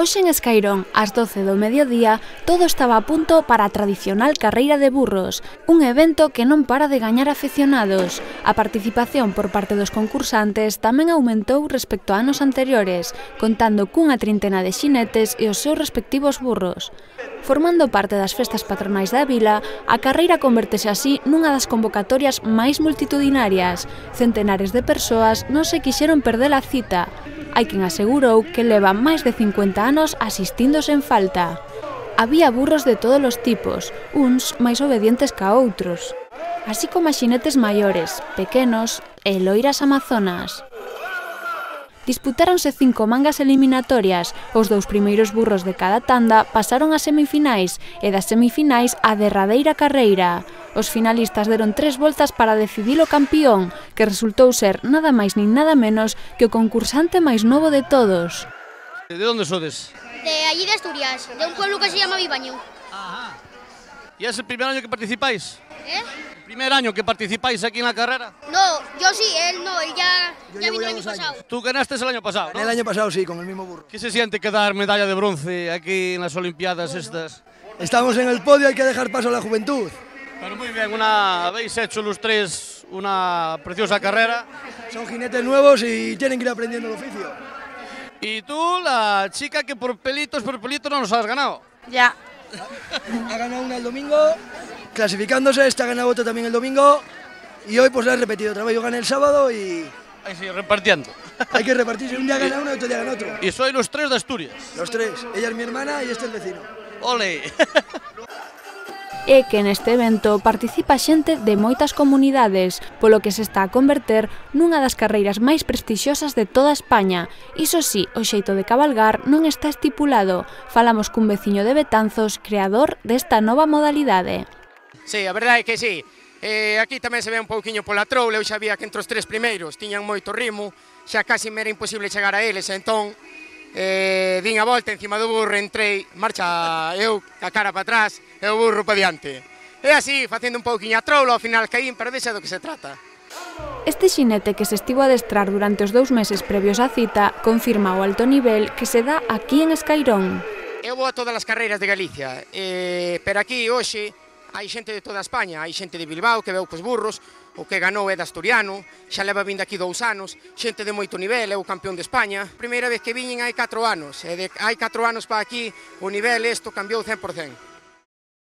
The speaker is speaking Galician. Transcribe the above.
Hoxe en Escairón, ás 12 do mediodía, todo estaba a punto para a tradicional carreira de burros, un evento que non para de gañar afeccionados. A participación por parte dos concursantes tamén aumentou respecto a anos anteriores, contando cunha trintena de xinetes e os seus respectivos burros. Formando parte das festas patronais da vila, a carreira convertese así nunha das convocatorias máis multitudinarias. Centenares de persoas non se quixeron perder a cita. Hai quen asegurou que leva máis de 50 anos asistindo sen falta. Había burros de todos os tipos, uns máis obedientes ca outros, así como xinetes maiores, pequenos e loiras amazonas. Disputáronse 5 mangas eliminatorias, os 2 primeiros burros de cada tanda pasaron ás semifinais e das semifinais á derradeira carreira. Os finalistas deron 3 voltas para decidir o campión, que resultou ser nada máis nin nada menos que o concursante máis novo de todos. ¿De dónde sodes? De allí de Asturias, de un pueblo que se llama Vivaño. Ajá. ¿Y es el primer año que participáis? ¿Eh? ¿El primer año que participáis aquí en la carrera? No, yo sí, él no, él ya vino el año ya 2 pasado. años. Tú ganaste el año pasado, ¿no? El año pasado sí, con el mismo burro. ¿Qué se siente quedar medalla de bronce aquí en las Olimpiadas estas? Estamos en el podio, hay que dejar paso a la juventud. Pero muy bien, habéis hecho los tres una preciosa carrera. Son jinetes nuevos y tienen que ir aprendiendo el oficio. Y tú, la chica que por pelitos no nos has ganado. Ya. Ha ganado una el domingo, clasificándose, ha ganado otra también el domingo y hoy pues la he repetido otra vez. Yo gané el sábado y Ahí sí, repartiendo. hay que repartirse. Un día gana uno y otro día gana otro. Y sois los tres de Asturias. Los 3. Ella es mi hermana y este es el vecino. ¡Ole! É que neste evento participa xente de moitas comunidades, polo que se está a converter nunha das carreiras máis prestixiosas de toda España. Iso sí, o xeito de cabalgar non está estipulado. Falamos cun veciño de Betanzos, creador desta nova modalidade. Sí, a verdade é que sí. Aquí tamén se ve un pouquiño pola troula, eu xa vía que entre os 3 primeiros tiñan moito ritmo, xa casi me era imposible chegar a eles, entón din a volta encima do burro, entrei, marcha eu a cara para atrás e o burro para diante. E así, facendo un pouquiño a troula, ao final caín, pero deixa do que se trata. Este xinete que se estivo a adestrar durante os 2 meses previos á cita confirma o alto nivel que se dá aquí en Escairón. Eu vou a todas as carreiras de Galicia, pero aquí hoxe hai xente de toda España, hai xente de Bilbao que veu cos burros, o que ganou é de Asturiano, xa leva vindo aquí 2 anos, xente de moito nivel, é o campeón de España. Primeira vez que viñen hai 4 anos, e hai 4 anos para aquí o nivel isto cambiou 100%.